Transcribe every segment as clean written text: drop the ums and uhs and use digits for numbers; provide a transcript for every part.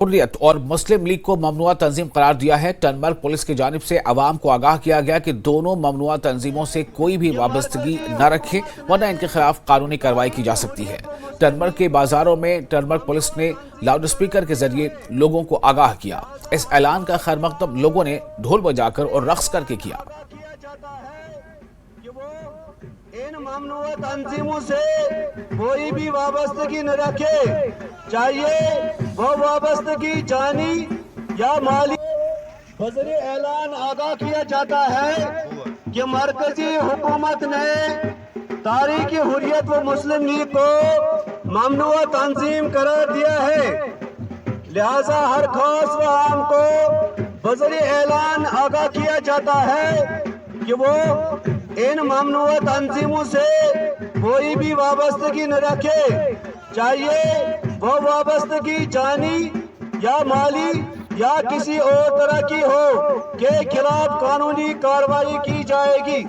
हुर्रियत और मुस्लिम लीग को ममनुआ तंजीम करार दिया है। टनमर्ग पुलिस की जानिब से अवाम को आगाह किया गया कि दोनों ममनुआ तंजीमों से कोई भी वाबस्तगी न रखे, वरना इनके खिलाफ कानूनी कार्रवाई की जा सकती है। टनमर्ग के बाजारों में टनमर्ग पुलिस ने लाउड स्पीकर के जरिए लोगों को आगाह किया। इस ऐलान का खैर मकदम लोगों ने ढोल बजाकर और रक्स करके किया। इन ममनुआ तंजीमों से कोई भी वाबस्तगी न रखे, चाहिए वो वाबस्तगी जानी या माली। बज़रिए ऐलान आगाह किया जाता है कि मरकजी हुकूमत ने तारीख हुर्रियत व मुस्लिम लीग को ममनुआ तंजीम करार दिया है। लिहाजा हर खास व आम को बज़रिए ऐलान आगाह किया जाता है कि वो इन ममनुआ तंजीमों से कोई भी वाबस्तगी न रखे, चाहिए वो वाबस्तगी जानी या माली या किसी और तरह की हो, के खिलाफ कानूनी कार्रवाई की जाएगी।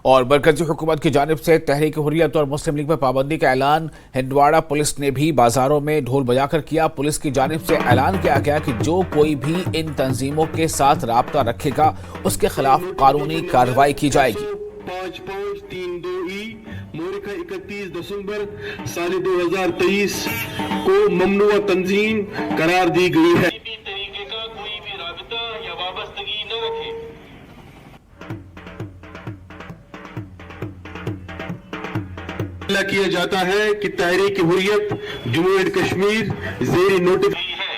और मरकजी हुकूमत की जानिब से तहरीक हुर्रियत और मुस्लिम लीग पर पाबंदी का ऐलान हिंदवाड़ा पुलिस ने भी बाजारों में ढोल बजाकर किया। पुलिस की जानिब से ऐलान किया गया कि जो कोई भी इन तंजीमों के साथ राब्ता रखेगा उसके खिलाफ कानूनी कार्रवाई की जाएगी। 5532 मोरिका 31 दिसंबर साल 2023 को ममनुआ तंजीम करार दी गई है। किसी भी तरीके का कोई भी राबिता या वाबस्तगी न रखे। किया जाता है कि तहरीक हुर्रियत जम्मू एंड कश्मीर ज़ेरी नोटिफिकेशन है,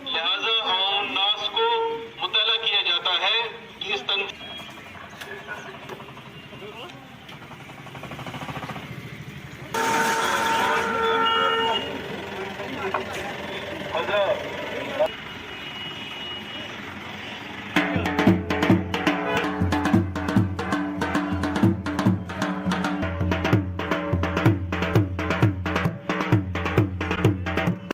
लिहाजा आम नास को मुतला किया जाता है कि इस तंजीम